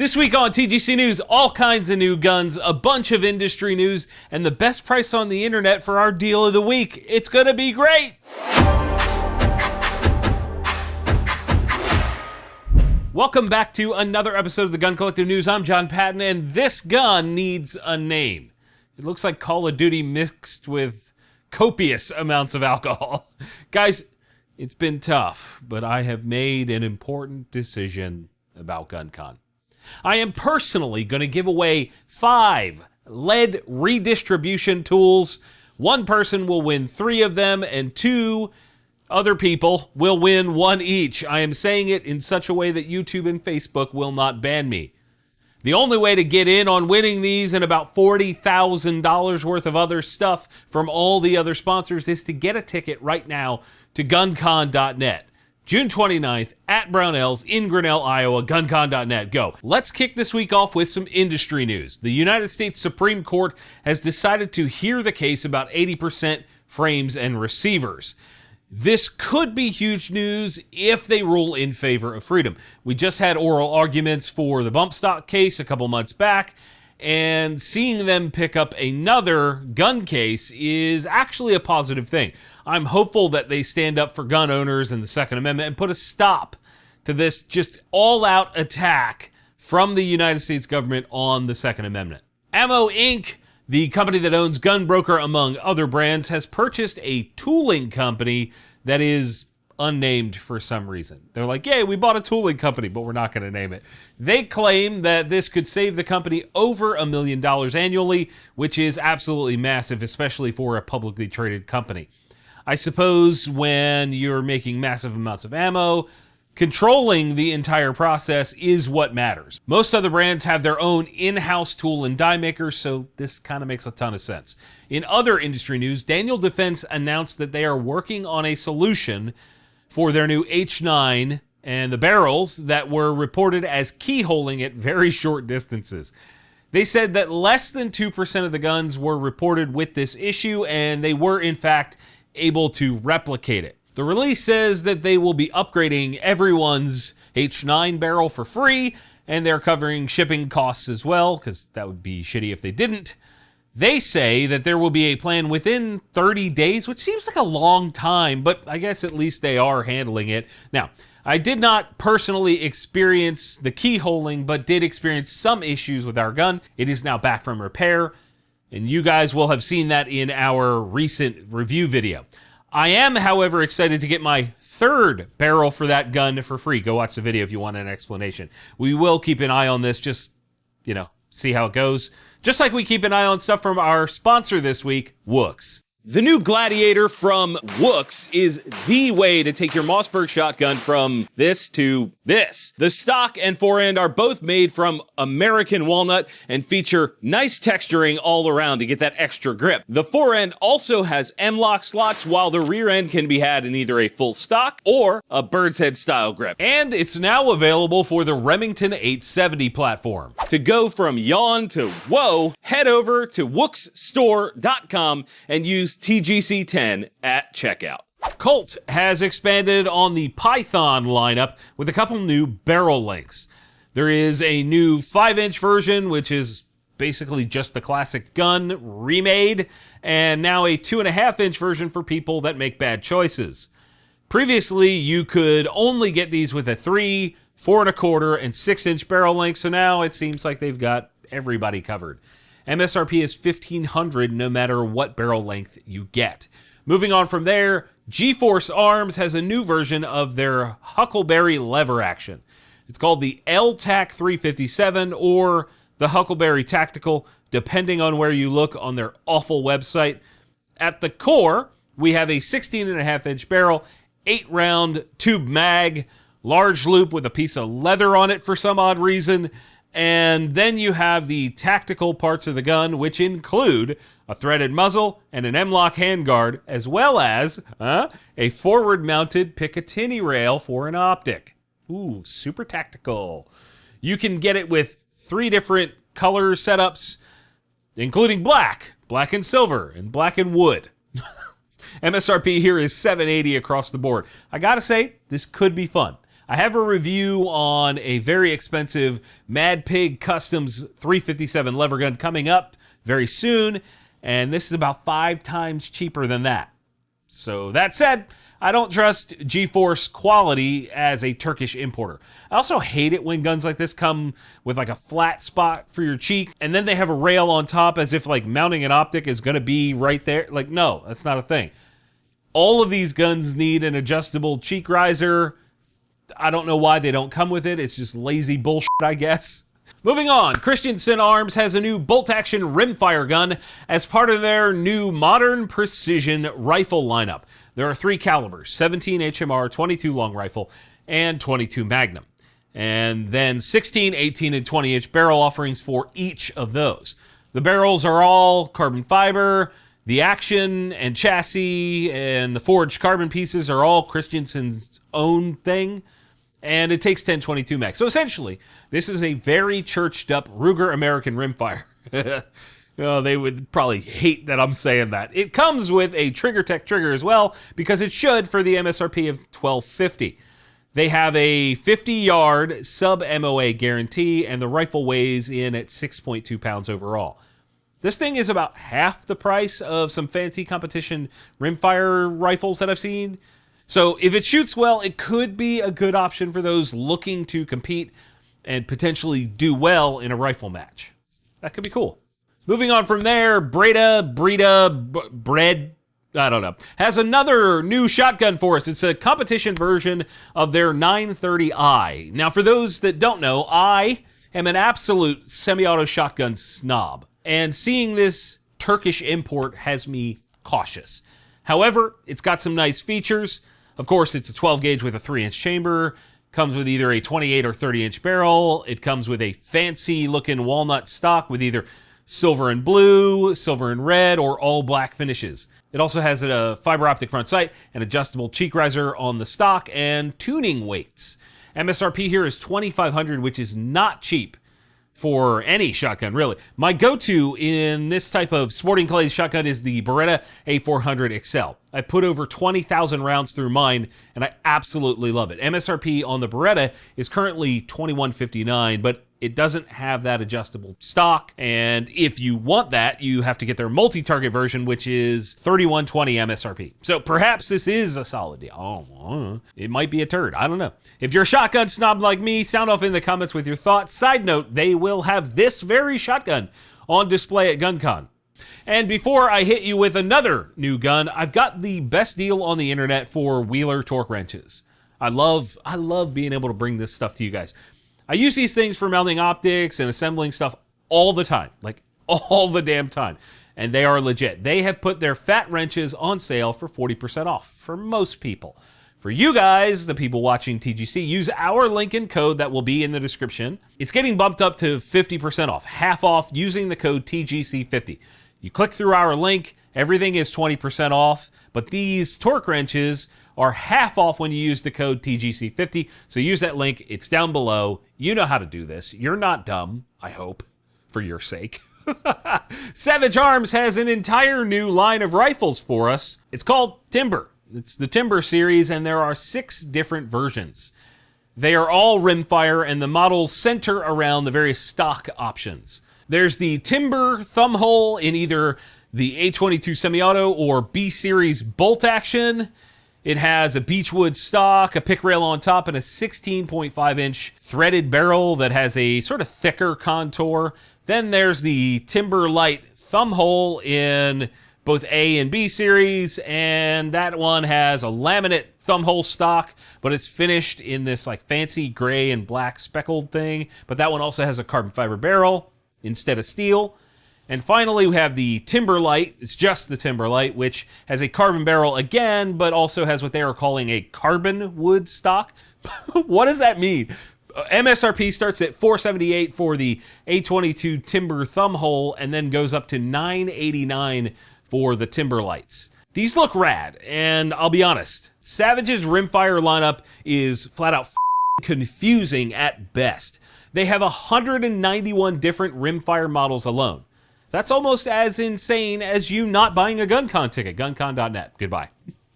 This week on TGC News, all kinds of new guns, a bunch of industry news, and the best price on the internet for our deal of the week. It's going to be great! Welcome back to another episode of the Gun Collective News. I'm John Patton, and this gun needs a name. It looks like Call of Duty mixed with copious amounts of alcohol. Guys, it's been tough, but I have made an important decision about GunCon. I am personally going to give away 5 lead redistribution tools. One person will win 3 of them, and 2 other people will win 1 each. I am saying it in such a way that YouTube and Facebook will not ban me. The only way to get in on winning these and about $40,000 worth of other stuff from all the other sponsors is to get a ticket right now to guncon.net. June 29th at Brownells in Grinnell, Iowa, guncon.net. Go. Let's kick this week off with some industry news. The United States Supreme Court has decided to hear the case about 80% frames and receivers. This could be huge news if they rule in favor of freedom. We just had oral arguments for the bump stock case a couple months back, and seeing them pick up another gun case is actually a positive thing. I'm hopeful that they stand up for gun owners and the Second Amendment and put a stop to this just all-out attack from the United States government on the Second Amendment. Ammo Inc., the company that owns Gunbroker among other brands, has purchased a tooling company that is unnamed for some reason. They're like, yay, we bought a tooling company, but we're not going to name it. They claim that this could save the company over $1 million annually, which is absolutely massive, especially for a publicly traded company. I suppose when you're making massive amounts of ammo, controlling the entire process is what matters. Most other brands have their own in-house tool and die makers, so this kind of makes a ton of sense. In other industry news, Daniel Defense announced that they are working on a solution for their new H9 and the barrels that were reported as keyholing at very short distances. They said that less than 2% of the guns were reported with this issue, and they were in fact able to replicate it. The release says that they will be upgrading everyone's H9 barrel for free, and they're covering shipping costs as well, because that would be shitty if they didn't. They say that there will be a plan within 30 days, which seems like a long time, but I guess at least they are handling it. Now, I did not personally experience the keyholing, but did experience some issues with our gun. It is now back from repair, and you guys will have seen that in our recent review video. I am, however, excited to get my 3rd barrel for that gun for free. Go watch the video if you want an explanation. We will keep an eye on this, just, see how it goes. Just like we keep an eye on stuff from our sponsor this week, Wooks. The new Gladiator from Wooks is the way to take your Mossberg shotgun from this to this. The stock and forend are both made from American walnut and feature nice texturing all around to get that extra grip. The forend also has M-lock slots, while the rear end can be had in either a full stock or a bird's head style grip. And it's now available for the Remington 870 platform. To go from yawn to whoa, head over to wooksstore.com and use TGC10 at checkout. Colt has expanded on the Python lineup with a couple new barrel lengths. There is a new 5-inch version, which is basically just the classic gun remade, and now a 2.5-inch version for people that make bad choices. Previously, you could only get these with a 3, 4.25, and 6-inch barrel length, so now it seems like they've got everybody covered. MSRP is $1,500 no matter what barrel length you get. Moving on from there, G-Force Arms has a new version of their Huckleberry lever action. It's called the LTAC 357 or the Huckleberry Tactical, depending on where you look on their awful website. At the core, we have a 16.5-inch barrel, 8-round tube mag, large loop with a piece of leather on it for some odd reason. And then you have the tactical parts of the gun, which include a threaded muzzle and an M-lock handguard, as well as a forward-mounted Picatinny rail for an optic. Ooh, super tactical. You can get it with 3 different color setups, including black and silver, and black and wood. MSRP here is $780 across the board. I gotta say, this could be fun. I have a review on a very expensive Mad Pig Customs 357 lever gun coming up very soon, and this is about 5 times cheaper than that. So that said, I don't trust G-Force quality as a Turkish importer. I also hate it when guns like this come with like a flat spot for your cheek, and then they have a rail on top as if like mounting an optic is gonna be right there. Like, no, that's not a thing. All of these guns need an adjustable cheek riser. I don't know why they don't come with it. It's just lazy bullshit, I guess. Moving on, Christensen Arms has a new bolt-action rimfire gun as part of their new modern precision rifle lineup. There are 3 calibers, 17 HMR, 22 long rifle, and 22 Magnum. And then 16, 18, and 20-inch barrel offerings for each of those. The barrels are all carbon fiber. The action and chassis and the forged carbon pieces are all Christensen's own thing. And it takes 10-22 mag. So essentially, this is a very churched up Ruger American rimfire. Oh, they would probably hate that I'm saying that. It comes with a TriggerTech trigger as well, because it should for the MSRP of $1250. They have a 50-yard sub-MOA guarantee, and the rifle weighs in at 6.2 pounds overall. This thing is about half the price of some fancy competition rimfire rifles that I've seen. So if it shoots well, it could be a good option for those looking to compete and potentially do well in a rifle match. That could be cool. Moving on from there, Breida, I don't know, has another new shotgun for us. It's a competition version of their 930i. Now, for those that don't know, I am an absolute semi-auto shotgun snob, and seeing this Turkish import has me cautious. However, it's got some nice features. Of course, it's a 12 gauge with a 3-inch chamber. Comes with either a 28 or 30-inch barrel. It comes with a fancy looking walnut stock with either silver and blue, silver and red, or all black finishes. It also has a fiber optic front sight, an adjustable cheek riser on the stock, and tuning weights. MSRP here is $2,500, which is not cheap for any shotgun, really. My go-to in this type of sporting clays shotgun is the Breida A400 XL. I put over 20,000 rounds through mine, and I absolutely love it. MSRP on the Breida is currently $2,159, but it doesn't have that adjustable stock, and if you want that, you have to get their multi-target version, which is $3,120 MSRP. So perhaps this is a solid deal. Oh, it might be a turd. I don't know. If you're a shotgun snob like me, sound off in the comments with your thoughts. Side note, they will have this very shotgun on display at GunCon. And before I hit you with another new gun, I've got the best deal on the internet for Wheeler torque wrenches. I love being able to bring this stuff to you guys. I use these things for mounting optics and assembling stuff all the time, like all the damn time. And they are legit. They have put their fat wrenches on sale for 40% off for most people. For you guys, the people watching TGC, use our link and code that will be in the description. It's getting bumped up to 50% off, half off using the code TGC50. You click through our link, everything is 20% off, but these torque wrenches are half off when you use the code TGC50. So use that link, it's down below. You know how to do this. You're not dumb, I hope, for your sake. Savage Arms has an entire new line of rifles for us. It's called Timber. It's the Timber series, and there are 6 different versions. They are all rimfire, and the models center around the various stock options. There's the Timber thumb hole in either the A22 semi-auto or B-series bolt action. It has a beechwood stock, a pick rail on top, and a 16.5-inch threaded barrel that has a sort of thicker contour. Then there's the Timber Light thumb hole in both A and B series, and that one has a laminate thumb hole stock, but it's finished in this like fancy gray and black speckled thing. But that one also has a carbon fiber barrel instead of steel. And finally, we have the Timber Light. It's just the Timber Light, which has a carbon barrel again, but also has what they are calling a carbon wood stock. What does that mean? MSRP starts at $478 for the A22 Timber thumb hole, and then goes up to $989 for the Timber Lights. These look rad, and I'll be honest, Savage's rimfire lineup is flat out confusing at best. They have 191 different rimfire models alone. That's almost as insane as you not buying a GunCon ticket. GunCon.net. Goodbye.